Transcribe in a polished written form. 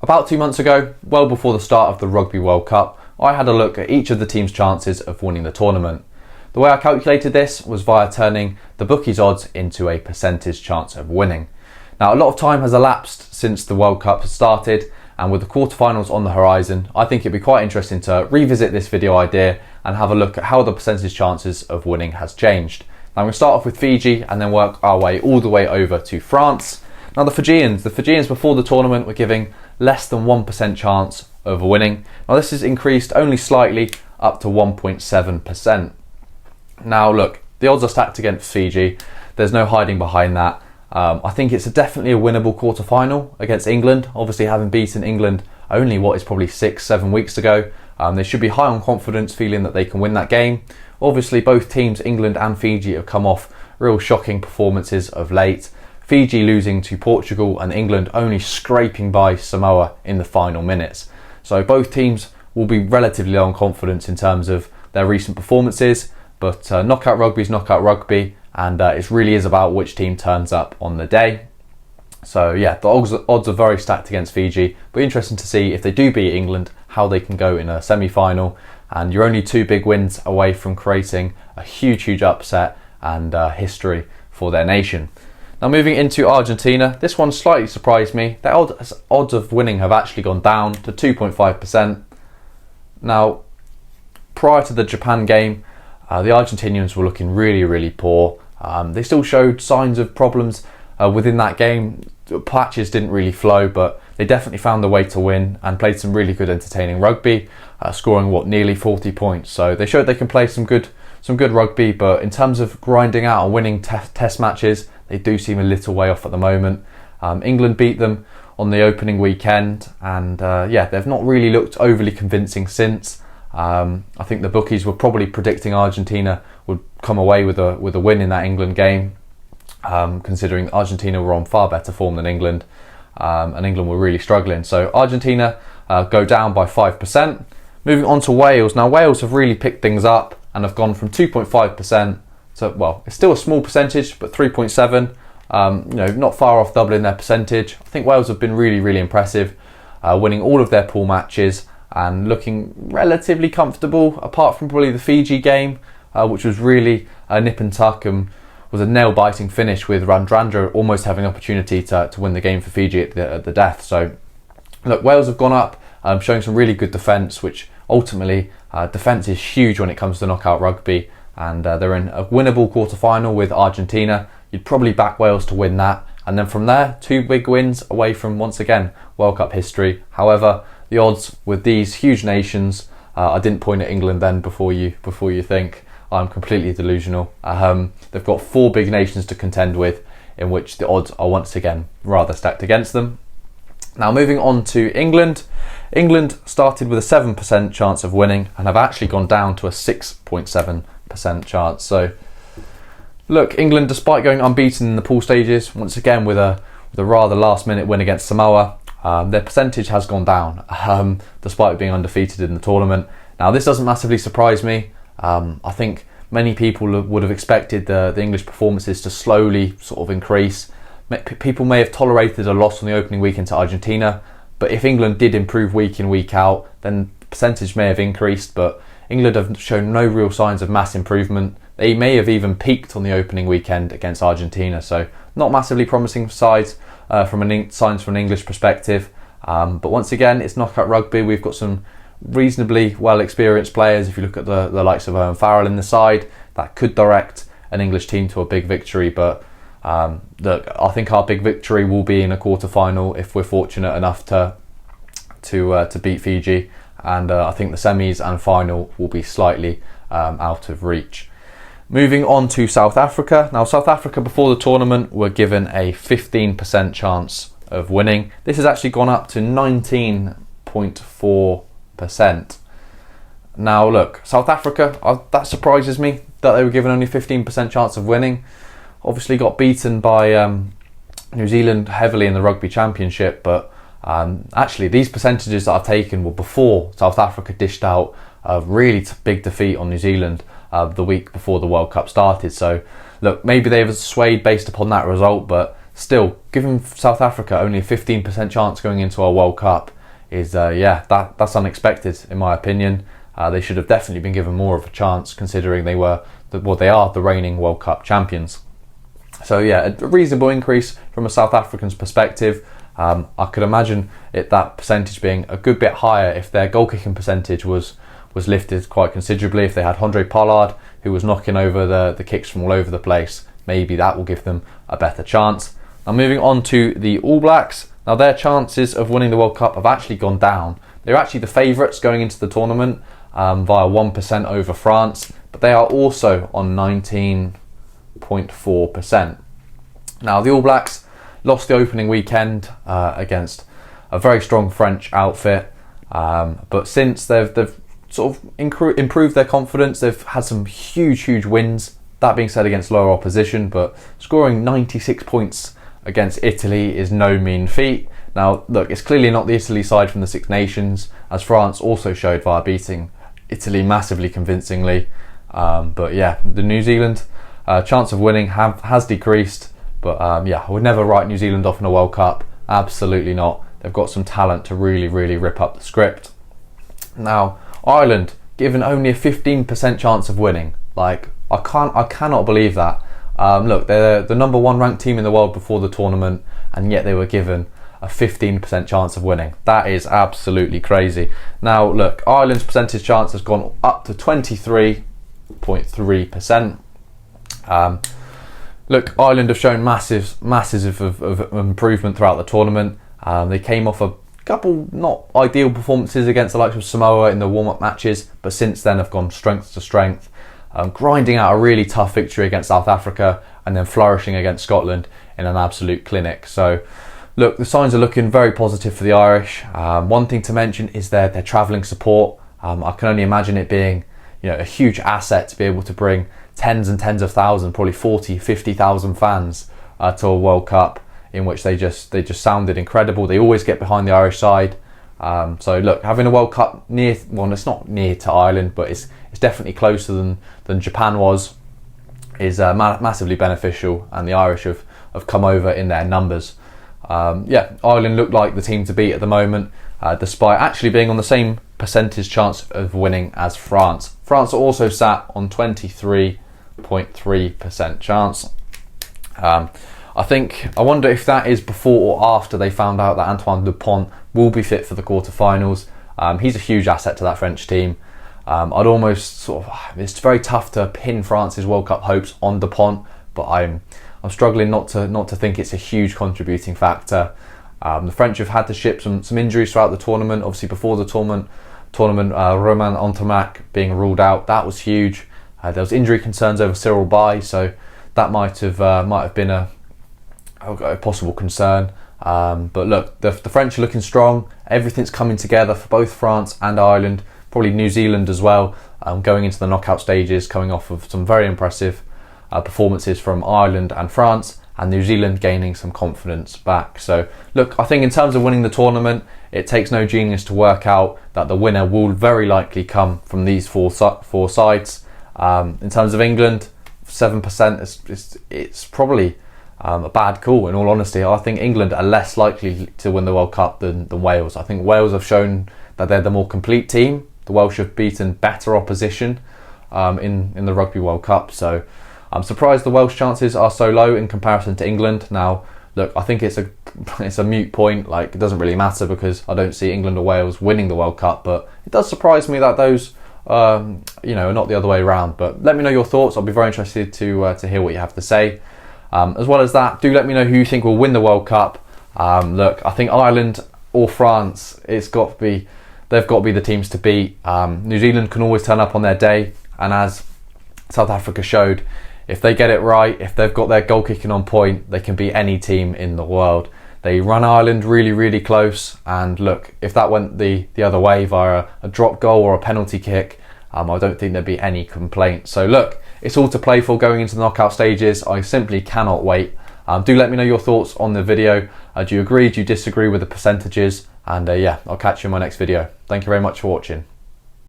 About 2 months ago, well before the start of the Rugby World Cup, I had a look at each of the team's chances of winning the tournament. The way I calculated this was via turning the bookies' odds into a percentage chance of winning. Now, a lot of time has elapsed since the World Cup has started, and with the quarterfinals on the horizon, I think it'd be quite interesting to revisit this video idea and have a look at how the percentage chances of winning has changed. Now, I'm going to start off with Fiji and then work our way all the way over to France. Now, the Fijians before the tournament were giving less than 1% chance of winning. Now, this has increased only slightly up to 1.7%. Now, look, the odds are stacked against Fiji. There's no hiding behind that. I think it's definitely a winnable quarter-final against England. Obviously, having beaten England only what is probably 6-7 weeks ago, they should be high on confidence, feeling that they can win that game. Obviously, both teams, England and Fiji, have come off real shocking performances of late. Fiji losing to Portugal and England only scraping by Samoa in the final minutes. So both teams will be relatively low on confidence in terms of their recent performances, but knockout rugby is knockout rugby, and it really is about which team turns up on the day. So yeah, the odds are very stacked against Fiji, but interesting to see if they do beat England, how they can go in a semi-final, and you're only 2 big wins away from creating a huge upset and history for their nation. Now, moving into Argentina, this one slightly surprised me. Their odds of winning have actually gone down to 2.5%. Now, prior to the Japan game, the Argentinians were looking really poor. They still showed signs of problems within that game. Patches didn't really flow, but they definitely found a way to win and played some really good, entertaining rugby, scoring nearly 40 points. So they showed they can play some good rugby, but in terms of grinding out and winning test matches, they do seem a little way off at the moment. England beat them on the opening weekend, and they've not really looked overly convincing since. I think the bookies were probably predicting Argentina would come away with a win in that England game, considering Argentina were on far better form than England, and England were really struggling. So Argentina go down by 5%. Moving on to Wales. Now, Wales have really picked things up and have gone from 2.5% to, well, it's still a small percentage, but 3.7%. Not far off doubling their percentage. I think Wales have been really impressive, winning all of their pool matches and looking relatively comfortable, apart from probably the Fiji game, which was really a nip and tuck and was a nail-biting finish, with Randrandra almost having an opportunity to win the game for Fiji at the death. So, look, Wales have gone up, showing some really good defence, which ultimately, defence is huge when it comes to knockout rugby, and they're in a winnable quarter-final with Argentina. You'd probably back Wales to win that, and then from there, 2 big wins away from, once again, World Cup history. However, the odds with these huge nations, I didn't point at England then before you think I'm completely delusional. They've got 4 big nations to contend with, in which the odds are once again rather stacked against them. Now, moving on to England. England started with a 7% chance of winning and have actually gone down to a 6.7% chance. So, look, England, despite going unbeaten in the pool stages, once again with a rather last-minute win against Samoa, their percentage has gone down, despite being undefeated in the tournament. Now, this doesn't massively surprise me. I think many people would have expected the English performances to slowly sort of increase. People may have tolerated a loss on the opening weekend to Argentina, but if England did improve week in, week out, then the percentage may have increased, but England have shown no real signs of mass improvement. They may have even peaked on the opening weekend against Argentina, so not massively promising signs from an English perspective. But once again, it's knockout rugby. We've got some reasonably well-experienced players. If you look at the likes of Owen Farrell in the side, that could direct an English team to a big victory, but I think our big victory will be in a quarter-final if we're fortunate enough to beat Fiji, and I think the semis and final will be slightly out of reach. Moving on to South Africa. Now, South Africa before the tournament were given a 15% chance of winning. This has actually gone up to 19.4%. Now, look, South Africa, that surprises me that they were given only 15% chance of winning. Obviously got beaten by New Zealand heavily in the Rugby Championship, but actually these percentages that I've taken were before South Africa dished out a really big defeat on New Zealand the week before the World Cup started. So look, maybe they were swayed based upon that result, but still, giving South Africa only a 15% chance going into our World Cup, is that's unexpected in my opinion. They should have definitely been given more of a chance, considering they are the reigning World Cup champions. So yeah, a reasonable increase from a South African's perspective. I could imagine that percentage being a good bit higher if their goal kicking percentage was lifted quite considerably. If they had Andre Pollard, who was knocking over the kicks from all over the place, maybe that will give them a better chance. Now moving on to the All Blacks. Now their chances of winning the World Cup have actually gone down. They're actually the favourites going into the tournament via 1% over France, but they are also on 19.4%. Now the All Blacks lost the opening weekend against a very strong French outfit, but since they've sort of improved their confidence, they've had some huge wins. That being said, against lower opposition, but scoring 96 points against Italy is no mean feat. Now look, it's clearly not the Italy side from the Six Nations, as France also showed via beating Italy massively convincingly. But yeah, the New Zealand chance of winning has decreased. But I would never write New Zealand off in a World Cup. Absolutely not. They've got some talent to really rip up the script. Now, Ireland, given only a 15% chance of winning. Like, I cannot believe that. Look, they're the number 1 ranked team in the world before the tournament, and yet they were given a 15% chance of winning. That is absolutely crazy. Now, look, Ireland's percentage chance has gone up to 23.3%. Look, Ireland have shown massive of improvement throughout the tournament. They came off a couple not ideal performances against the likes of Samoa in the warm-up matches, but since then have gone strength to strength, grinding out a really tough victory against South Africa and then flourishing against Scotland in an absolute clinic. So look, the signs are looking very positive for the Irish. One thing to mention is their travelling support. I can only imagine it being a huge asset to be able to bring tens and tens of thousands, probably 40, 50,000 fans to a World Cup, in which they just sounded incredible. They always get behind the Irish side. So look, having a World Cup it's not near to Ireland, but it's definitely closer than Japan was, is massively beneficial, and the Irish have come over in their numbers. Ireland look like the team to beat at the moment, despite actually being on the same percentage chance of winning as France. France are also sat on 23.3% chance. I wonder if that is before or after they found out that Antoine Dupont will be fit for the quarterfinals. He's a huge asset to that French team. I'd almost it's very tough to pin France's World Cup hopes on Dupont, but I'm struggling not to think it's a huge contributing factor. The French have had to ship some injuries throughout the tournament. Obviously, before the tournament, Romain Ntamack being ruled out, that was huge. There was injury concerns over Cyril Bay, so that might have been a possible concern. But look, the French are looking strong. Everything's coming together for both France and Ireland, probably New Zealand as well, going into the knockout stages, coming off of some very impressive performances from Ireland and France, and New Zealand gaining some confidence back. So look, I think in terms of winning the tournament, it takes no genius to work out that the winner will very likely come from these four sides. In terms of England, 7%, it's probably a bad call, in all honesty. I think England are less likely to win the World Cup than Wales. I think Wales have shown that they're the more complete team. The Welsh have beaten better opposition in the Rugby World Cup. So I'm surprised the Welsh chances are so low in comparison to England. Now, look, I think it's a moot point. Like, it doesn't really matter because I don't see England or Wales winning the World Cup. But it does surprise me that those are not the other way around. But let me know your thoughts. I'll be very interested to hear what you have to say. As well as that, do let me know who you think will win the World Cup. Look, I think Ireland or France, they've got to be the teams to beat. New Zealand can always turn up on their day, and as South Africa showed, if they get it right, if they've got their goal kicking on point, they can beat any team in the world. They run Ireland really close, and look, if that went the other way via a drop goal or a penalty kick, I don't think there'd be any complaint. So look, it's all to play for going into the knockout stages. I simply cannot wait. Do let me know your thoughts on the video. Do you agree? Do you disagree with the percentages? And I'll catch you in my next video. Thank you very much for watching.